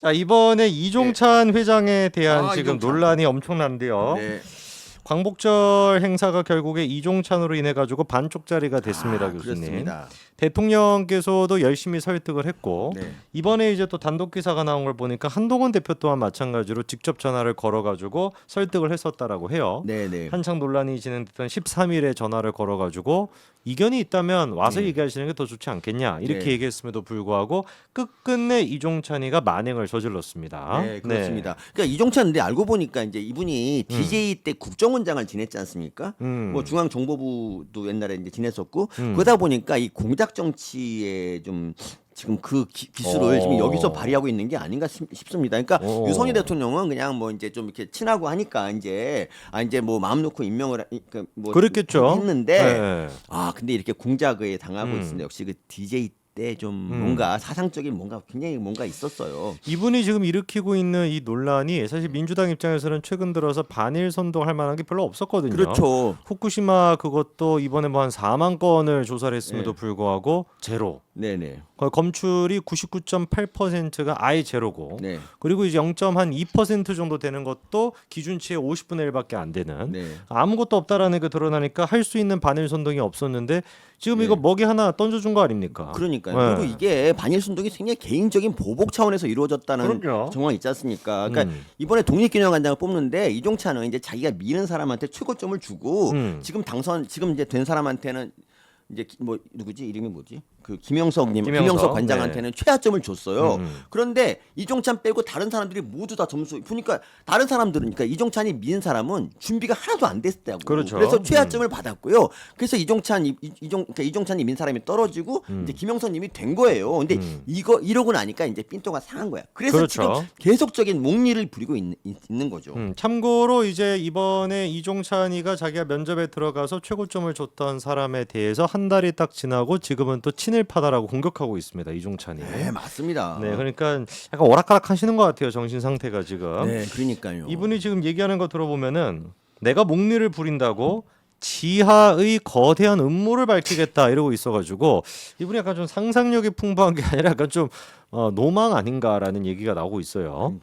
자, 이번에 네. 이종찬 회장에 대한 지금 이종찬. 논란이 엄청난데요. 네. 광복절 행사가 결국에 이종찬으로 인해 가지고 반쪽짜리가 됐습니다, 교수님. 그렇습니다. 대통령께서도 열심히 설득을 했고 네. 이번에 이제 또 단독 기사가 나온 걸 보니까 한동훈 대표 또한 마찬가지로 직접 전화를 걸어 가지고 설득을 했었다라고 해요. 네. 한창 논란이 진행됐던 13일에 전화를 걸어 가지고 이견이 있다면 와서 네. 얘기하시는 게 더 좋지 않겠냐 이렇게 네. 얘기했음에도 불구하고 끝끝내 이종찬이가 만행을 저질렀습니다. 네, 그렇습니다. 그러니까 이종찬 근데 알고 보니까 이제 이분이 DJ 때 국정원장을 지냈지 않습니까? 뭐 중앙정보부도 옛날에 이제 지냈었고 그러다 보니까 이 공작 정치에 좀 지금 그 기술을 지금 여기서 발휘하고 있는 게 아닌가 싶습니다. 그러니까 유석열 대통령은 그냥 뭐 이제 좀 이렇게 친하고 하니까 이제 이제 뭐 마음 놓고 임명을 뭐 그랬겠죠. 했는데 네. 근데 이렇게 공작에 당하고 있습니다. 역시 그 DJ 때 좀 뭔가 사상적인 뭔가 굉장히 뭔가 있었어요. 이분이 지금 일으키고 있는 이 논란이 사실 민주당 입장에서는 최근 들어서 반일 선동할 만한 게 별로 없었거든요. 그렇죠. 후쿠시마 그것도 이번에 뭐 한 4만 건을 조사를 했음에도 네. 불구하고 제로. 네네. 검출이 99.8%가 아예 제로고 네. 그리고 이제 0.2% 정도 되는 것도 기준치의 50분의 1밖에 안 되는 네. 아무것도 없다라는 게 드러나니까 할 수 있는 반일 선동이 없었는데 지금 네. 이거 먹이 하나 던져준 거 아닙니까? 그러니까요. 네. 그리고 이게 반일 순동이 굉장히 개인적인 보복 차원에서 이루어졌다는 그럼요. 정황이 있지 않습니까? 그러니까 이번에 독립기념관장을 뽑는데 이종찬은 이제 자기가 미는 사람한테 최고점을 주고 지금 이제 된 사람한테는 이제 뭐 누구지 이름이 뭐지 그 김영석 관장한테는 최하점을 줬어요. 그런데 이종찬 빼고 다른 사람들이 모두 다 점수 보니까 다른 사람들은 그러니까 이종찬이 민 사람은 준비가 하나도 안 됐다고. 그렇죠. 그래서 최하점을 받았고요. 그래서 그러니까 이종찬이 민 사람이 떨어지고 이제 김영선님이 된 거예요. 근데 이러고 나니까 이제 삔또가 상한 거야. 그래서 그렇죠. 지금 계속적인 목리를 부리고 있는 거죠. 참고로 이제 이번에 이종찬이가 자기가 면접에 들어가서 최고점을 줬던 사람에 대해서 한 달이 딱 지나고 지금은 또 친일파다라고 공격하고 있습니다. 이종찬이. 네, 맞습니다. 네, 그러니까 약간 오락가락 하시는 것 같아요. 정신 상태가 지금. 네, 그러니까요. 이분이 지금 얘기하는 거 들어보면은 내가 목리를 부린다고 지하의 거대한 음모를 밝히겠다 이러고 있어가지고 이분이 약간 좀 상상력이 풍부한 게 아니라 약간 좀 노망 아닌가라는 얘기가 나오고 있어요.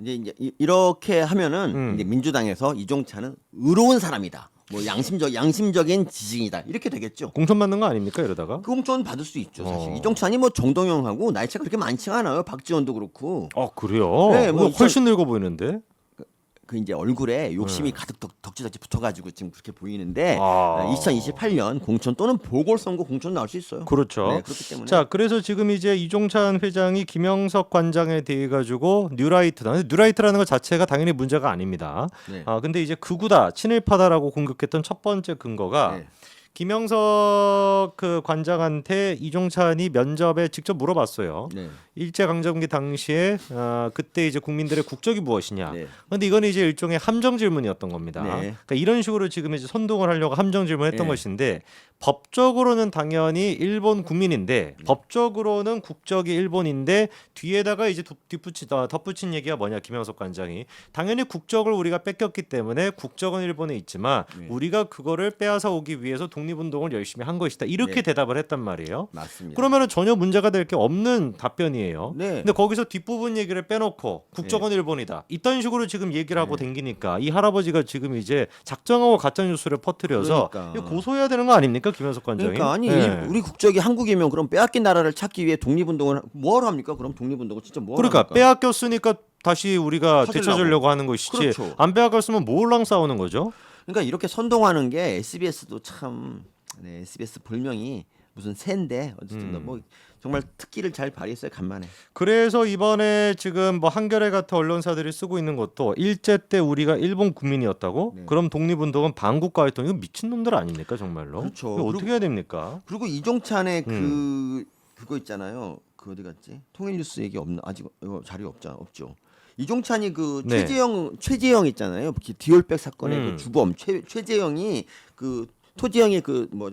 이제 이렇게 하면은 이제 민주당에서 이종찬은 의로운 사람이다. 뭐 양심적인 지식이다. 이렇게 되겠죠. 공천 받는 거 아닙니까 이러다가? 그 공천 받을 수 있죠, 사실. 이종찬이 뭐 정동영하고 나이 차가 그렇게 많지 않아요. 박지원도 그렇고. 그래요? 네, 뭐 훨씬 늙어 보이는데. 그 이제 얼굴에 욕심이 가득 덕지덕지 붙어가지고 지금 그렇게 보이는데 아. 2028년 공천 또는 보궐선거 공천 나올 수 있어요. 그렇죠. 네, 그렇기 때문에. 자, 그래서 지금 이제 이종찬 회장이 김영석 관장에 대해 가지고 뉴라이트다. 뉴라이트라는 것 자체가 당연히 문제가 아닙니다. 네. 근데 이제 극우다, 친일파다라고 공격했던 첫 번째 근거가 네. 김영석 그 관장한테 이종찬이 면접에 직접 물어봤어요. 네. 일제강점기 당시에 그때 이제 국민들의 국적이 무엇이냐. 네. 근데 이거는 이제 일종의 함정 질문이었던 겁니다. 네. 그러니까 이런 식으로 지금 이제 선동을 하려고 함정 질문했던 네. 것인데 법적으로는 당연히 일본 국민인데 법적으로는 국적이 일본인데 뒤에다가 이제 덧붙인 얘기가 뭐냐 김영석 관장이 당연히 국적을 우리가 뺏겼기 때문에 국적은 일본에 있지만 우리가 그거를 빼앗아 오기 위해서 독립운동을 열심히 한 것이다 이렇게 네. 대답을 했단 말이에요. 맞습니다. 그러면은 전혀 문제가 될 게 없는 답변이에요. 네. 근데 거기서 뒷부분 얘기를 빼놓고 국적은 일본이다. 이딴 식으로 지금 얘기를 하고 댕기니까 이 할아버지가 지금 이제 작정하고 가짜 뉴스를 퍼뜨려서 그러니까. 이거 고소해야 되는 거 아닙니까 김현석 관장이? 그러니까 아니 네. 우리 국적이 한국이면 그럼 빼앗긴 나라를 찾기 위해 독립운동을 뭐하러 합니까? 그럼 독립운동을 진짜 뭐하러 그러니까 합니까? 빼앗겼으니까 다시 우리가 찾으려고. 되찾으려고 하는 것이지 그렇죠. 안 빼앗겼으면 뭘랑 싸우는 거죠? 그러니까 이렇게 선동하는 게 SBS도 참 SBS 볼명이 무슨 새인데 어쨌든 뭐 정말 특기를 잘 발휘했어요 간만에. 그래서 이번에 지금 뭐 한겨레 같은 언론사들이 쓰고 있는 것도 일제 때 우리가 일본 국민이었다고? 그럼 독립운동은 반국가 활동 이거 미친 놈들 아닙니까 정말로? 그렇죠. 이거 어떻게 해야 됩니까? 그리고 이종찬의 그거 있잖아요. 그 어디 갔지? 통일뉴스 얘기 없나? 아직 이거 자료 없죠. 이종찬이 그 네. 최재형 있잖아요. 디올백 사건의 그 주범 최재형이 그 토지형이 그 뭐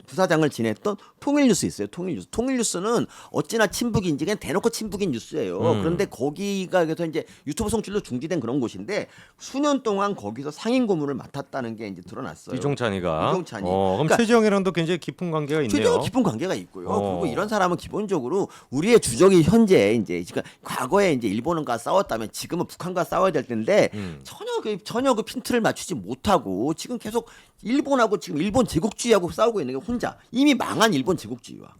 부사장을 지냈던 통일뉴스 있어요. 통일뉴스는 어찌나 친북인지 그냥 대놓고 친북인 뉴스예요. 그런데 거기가 그래서 이제 유튜브 송출로 중지된 그런 곳인데 수년 동안 거기서 상임 고문을 맡았다는 게 이제 드러났어요. 이종찬이가. 이종찬이. 그럼 그러니까 최재형이랑도 굉장히 깊은 관계가 있네요. 최대한 깊은 관계가 있고요. 그리고 이런 사람은 기본적으로 우리의 주적이 현재 이제 과거에 이제 일본과 싸웠다면 지금은 북한과 싸워야 될 텐데 전혀 그 핀트를 맞추지 못하고 지금 계속 일본하고 지금 일본 제국주의하고 싸우고 있는 게 혼자 이미 망한 일본 제국주의와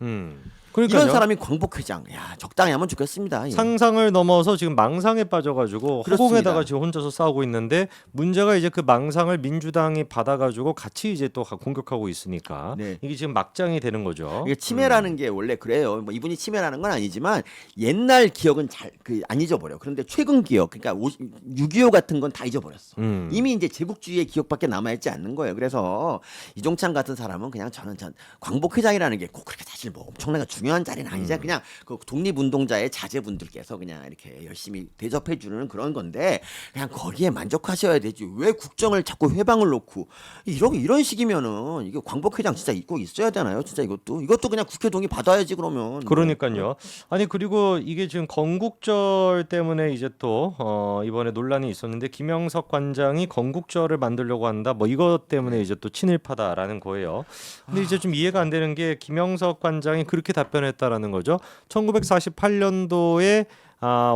그러니까요. 이런 사람이 광복회장. 야, 적당히 하면 좋겠습니다. 예. 상상을 넘어서 지금 망상에 빠져가지고 그렇습니다. 허공에다가 지금 혼자서 싸우고 있는데 문제가 이제 그 망상을 민주당이 받아가지고 같이 이제 또 공격하고 있으니까 네. 이게 지금 막장이 되는 거죠. 이게 치매라는 게 원래 그래요. 뭐 이분이 치매라는 건 아니지만 옛날 기억은 잘 안 잊어버려. 그런데 최근 기억, 그러니까 6.25 같은 건 다 잊어버렸어. 이미 이제 제국주의의 기억밖에 남아있지 않는 거예요. 그래서 이종찬 같은 사람은 그냥 저는 광복회장이라는 게 꼭 그렇게 사실 뭐 엄청나게 중요한 자리는 아니잖아요. 그냥 그 독립운동자의 자제분들께서 그냥 이렇게 열심히 대접해주는 그런 건데 그냥 거기에 만족하셔야 되지. 왜 국정을 자꾸 회방을 놓고 이런 식이면은 이게 광복회장 진짜 꼭 있어야 되나요? 진짜 이것도 그냥 국회 동의 받아야지 그러면. 그러니까요. 아니 그리고 이게 지금 건국절 때문에 이제 또 이번에 논란이 있었는데 김영석 관장이 건국절을 만들려고 한다. 뭐 이것 때문에 이제 또 친일파다라는 거예요. 근데 이제 좀 이해가 안 되는 게 김영석 관장이 그렇게 답변했다라는 거죠. 1948년도에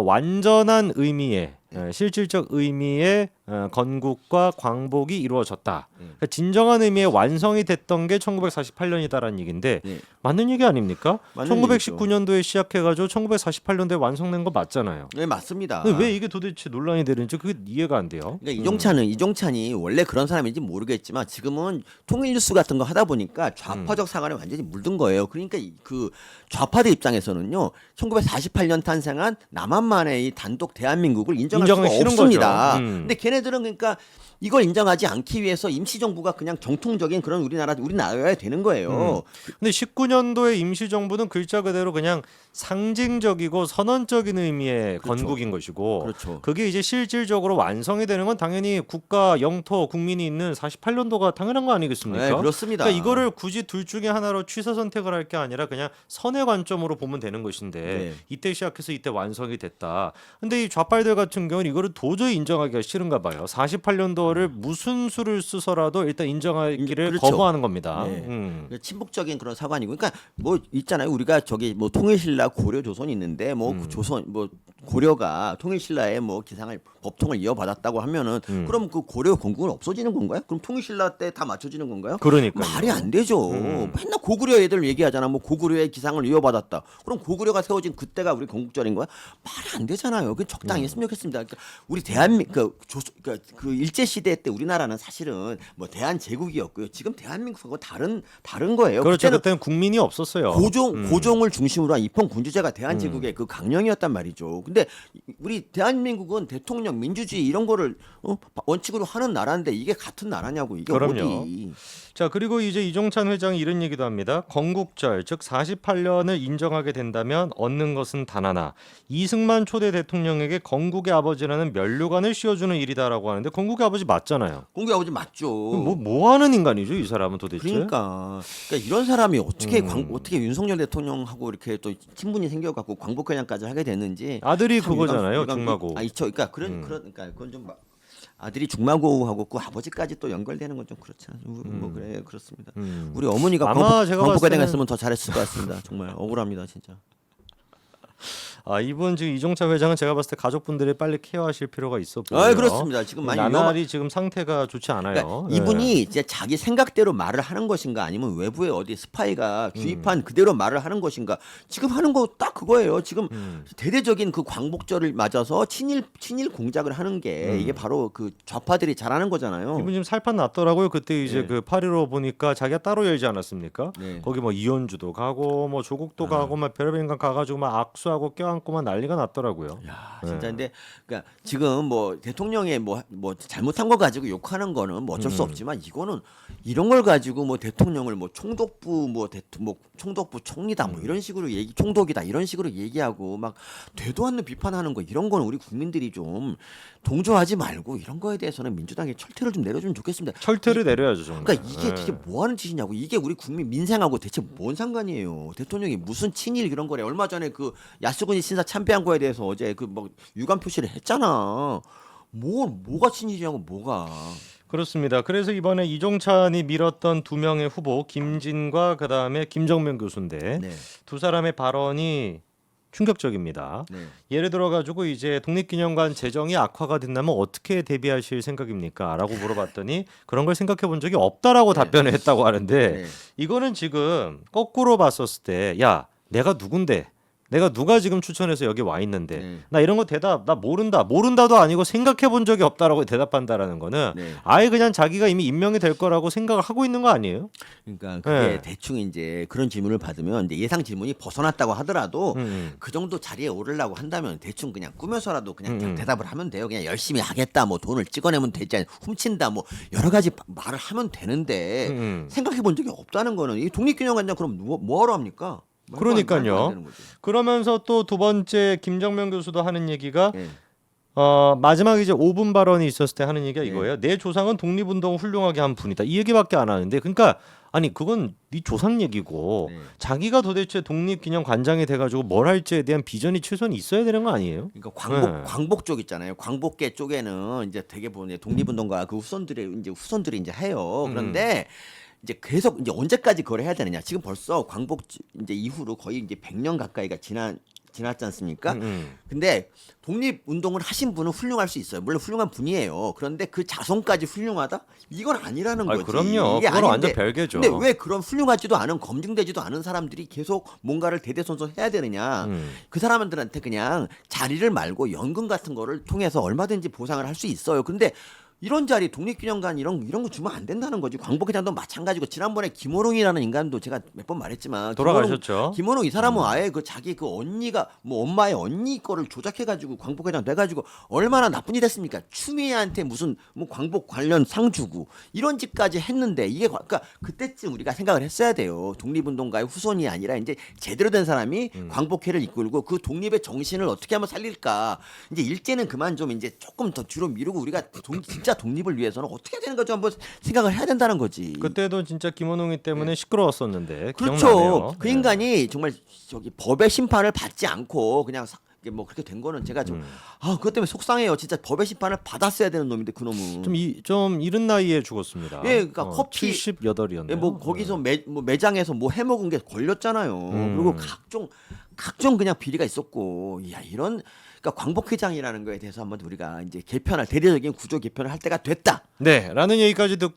완전한 의미의 실질적 의미의 건국과 광복이 이루어졌다. 그러니까 진정한 의미의 완성이 됐던 게 1948년이다라는 얘기인데 네. 맞는 얘기 아닙니까? 맞는 1919년도에 시작해가지고 1948년도에 완성된 거 맞잖아요. 네, 맞습니다. 근데 왜 이게 도대체 논란이 되는지 그게 이해가 안 돼요. 그러니까 이종찬이 원래 그런 사람인지 모르겠지만 지금은 통일뉴스 같은 거 하다 보니까 좌파적 사관에 완전히 물든 거예요. 그러니까 그 좌파들 입장에서는요, 1948년 탄생한 남한만의 이 단독 대한민국을 인정할 수가 싫은 없습니다. 거죠. 근데 걔네들은 그러니까 이걸 인정하지 않기 위해서 임시정부가 그냥 정통적인 그런 우리나라여야 되는 거예요. 근데 19년도에 임시정부는 글자 그대로 그냥 상징적이고 선언적인 의미의 그렇죠. 건국인 것이고 그렇죠. 그게 이제 실질적으로 완성이 되는 건 당연히 국가, 영토, 국민이 있는 48년도가 당연한 거 아니겠습니까? 네, 그렇습니다. 그러니까 이거를 굳이 둘 중에 하나로 취사 선택을 할 게 아니라 그냥 선의 관점으로 보면 되는 것인데 네. 이때 시작해서 이때 완성이 됐다. 근데 이 좌빨들 같은 경우는 이거를 도저히 인정하기가 싫은가 봐요. 48년도를 무슨 수를 쓰서라도 일단 인정하기를 그렇죠. 거부하는 겁니다. 네. 친북적인 그런 사관이고, 그러니까 뭐 있잖아요. 우리가 저기 뭐 통일신라 고려 조선이 있는데 뭐 조선 뭐 고려가 통일신라의 뭐 기상을 법통을 이어받았다고 하면은 그럼 그 고려 건국은 없어지는 건가요? 그럼 통일신라 때 다 맞춰지는 건가요? 그러니까요. 말이 안 되죠. 맨날 고구려 애들 얘기하잖아. 뭐 고구려의 기상을 이어받았다. 그럼 고구려가 세워진 그때가 우리 건국절인 거야? 말이 안 되잖아요. 그 적당히 했으면 좋겠습니다. 그러니까 우리 그 일제 시대 때 우리나라는 사실은 뭐 대한 제국이었고요. 지금 대한민국하고 다른 거예요. 그렇죠. 그때는 그때는 국민이 없었어요. 고종을 중심으로 한 입헌 군주제가 대한제국의 그 강령이었단 말이죠. 근데 우리 대한민국은 대통령 민주주의 이런 거를 원칙으로 하는 나라인데 이게 같은 나라냐고 이게 그럼요. 어디? 자, 그리고 이제 이종찬 회장이 이런 얘기도 합니다. 건국절, 즉 48년을 인정하게 된다면 얻는 것은 단 하나. 이승만 초대 대통령에게 건국의 아버지라는 면류관을 씌워주는 일이다라고 하는데 건국의 아버지 맞잖아요. 건국의 아버지 맞죠. 뭐 하는 인간이죠, 이 사람은 도대체? 그러니까 이런 사람이 어떻게 윤석열 대통령하고 이렇게 또 친분이 생겨갖고 광복회장까지 하게 됐는지 아들이 참 그거잖아요, 중마고. 그러니까 그건 좀 아들이 중마고하고 그 아버지까지 또 연결되는 건 좀 그렇잖아요. 뭐 그래 그렇습니다. 우리 어머니가 아마 제가 봤을 때는- 광복회장했으면 더 잘했을 것 같습니다. 정말 억울합니다, 진짜. 이분 지금 이종찬 회장은 제가 봤을 때 가족분들이 빨리 케어하실 필요가 있어 보여요. 그렇습니다. 지금 많이 나날이 지금 상태가 좋지 않아요. 그러니까 네. 이분이 이제 자기 생각대로 말을 하는 것인가 아니면 외부의 어디 스파이가 주입한 그대로 말을 하는 것인가 지금 하는 거 딱 그거예요. 지금 대대적인 그 광복절을 맞아서 친일 공작을 하는 게 이게 바로 그 좌파들이 잘하는 거잖아요. 이분 지금 살판 났더라고요. 그때 이제 네. 그 8.15 보니까 자기가 따로 열지 않았습니까? 네. 거기 뭐 이현주도 가고 뭐 조국도 가고 막 별의별 인간 가가지고 막 악수하고 껴안고 깔아앉고만 난리가 났더라고요. 야, 진짜 근데 그러니까 지금 뭐 대통령의 뭐 잘못한 거 가지고 욕하는 거는 뭐 어쩔 수 없지만 이거는 이런 걸 가지고 뭐 대통령을 뭐 총독부 뭐 총독부 총리다 뭐 이런 식으로 총독이다 이런 식으로 얘기하고 막 되도 않는 비판하는 거 이런 거는 우리 국민들이 좀 동조하지 말고 이런 거에 대해서는 민주당이 철퇴를 좀 내려주면 좋겠습니다. 철퇴를 내려야죠 정말. 그러니까 이게 되게 뭐 하는 짓이냐고. 이게 우리 국민 민생하고 대체 뭔 상관이에요. 대통령이 무슨 친일 이런 거래. 얼마 전에 그 야스쿠니 신사 참배한 거에 대해서 어제 그 뭐 유감 표시를 했잖아. 뭐가 친일이냐고 뭐가. 그렇습니다. 그래서 이번에 이종찬이 밀었던 두 명의 후보 김진과 그다음에 김정면 교수인데 네. 두 사람의 발언이 충격적입니다. 네. 예를 들어 가지고 이제 독립기념관 재정이 악화가 된다면 어떻게 대비하실 생각입니까? 라고 물어봤더니 그런 걸 생각해 본 적이 없다라고 답변을 했다고 하는데 네. 이거는 지금 거꾸로 봤었을 때 야, 내가 누군데? 내가 누가 지금 추천해서 여기 와 있는데 네. 나 이런 거 대답 나 모른다도 아니고 생각해 본 적이 없다라고 대답한다라는 거는 네. 아예 그냥 자기가 이미 임명이 될 거라고 생각을 하고 있는 거 아니에요? 그러니까 그게 네. 대충 이제 그런 질문을 받으면 이제 예상 질문이 벗어났다고 하더라도 음. 그 정도 자리에 오르려고 한다면 대충 그냥 꾸며서라도 그냥 음. 대답을 하면 돼요. 그냥 열심히 하겠다, 뭐 돈을 찍어내면 되지, 않- 훔친다, 뭐 여러 가지 말을 하면 되는데 생각해 본 적이 없다는 거는 이 독립기념관장 그럼 뭐하러 합니까? 그러니까요. 말도 안 되는 거죠. 그러면서 또 두 번째 김정면 교수도 하는 얘기가 예. 마지막 이제 5분 발언이 있었을 때 하는 얘기가 네. 이거예요. 내 조상은 독립운동을 훌륭하게 한 분이다. 이 얘기밖에 안 하는데 그러니까 아니 그건 네 조상 얘기고 네. 자기가 도대체 독립기념관장이 돼가지고 뭘 할지에 대한 비전이 최소한 있어야 되는 거 아니에요? 그러니까 네. 광복 쪽 있잖아요. 광복계 쪽에는 이제 되게 보면 독립운동가 그 후손들이 이제 해요. 그런데 이제 계속 이제 언제까지 그걸 해야 되느냐? 지금 벌써 광복 이제 이후로 거의 이제 100년 가까이가 지났지 않습니까? 근데 독립운동을 하신 분은 훌륭할 수 있어요. 물론 훌륭한 분이에요. 그런데 그 자손까지 훌륭하다? 이건 아니라는 아니, 거지. 그럼요. 이게 그건 아닌데, 완전 별개죠. 근데 왜 그런 훌륭하지도 않은 검증되지도 않은 사람들이 계속 뭔가를 대대손손 해야 되느냐? 그 사람들한테 그냥 자리를 말고 연금 같은 거를 통해서 얼마든지 보상을 할 수 있어요. 근데 이런 자리 독립기념관 이런 거 주면 안 된다는 거지. 광복회장도 마찬가지고 지난번에 김호롱이라는 인간도 제가 몇 번 말했지만 돌아가셨죠. 김호롱 이 사람은 아예 그 자기 그 언니가 뭐 엄마의 언니 거를 조작해가지고 광복회장 돼가지고 얼마나 나쁜 일 했습니까? 추미애한테 무슨 뭐 광복 관련 상 주고 이런 짓까지 했는데 이게 그러니까 그때쯤 우리가 생각을 했어야 돼요. 독립운동가의 후손이 아니라 이제 제대로 된 사람이 광복회를 이끌고 그 독립의 정신을 어떻게 하면 살릴까? 이제 일제는 그만 좀 이제 조금 더 뒤로 미루고 우리가 진짜 독립을 위해서는 어떻게 해야 되는가 좀 한번 생각을 해야 된다는 거지. 그때도 진짜 김원웅이 때문에 시끄러웠었는데 그렇죠. 기억나네요. 그 인간이 정말 저기 법의 심판을 받지 않고 그냥 이게 뭐 그렇게 된 거는 제가 좀 그것 때문에 속상해요. 진짜 법의 심판을 받았어야 되는 놈인데 그 놈은. 좀 이른 나이에 죽었습니다. 예, 그러니까 커피 78이었네요. 예, 뭐 거기서 매장에서 뭐 해먹은 게 걸렸잖아요. 그리고 각종 그냥 비리가 있었고, 야 이런 그러니까 광복회장이라는 거에 대해서 한번 우리가 이제 대대적인 구조 개편을 할 때가 됐다. 네, 라는 얘기까지 듣고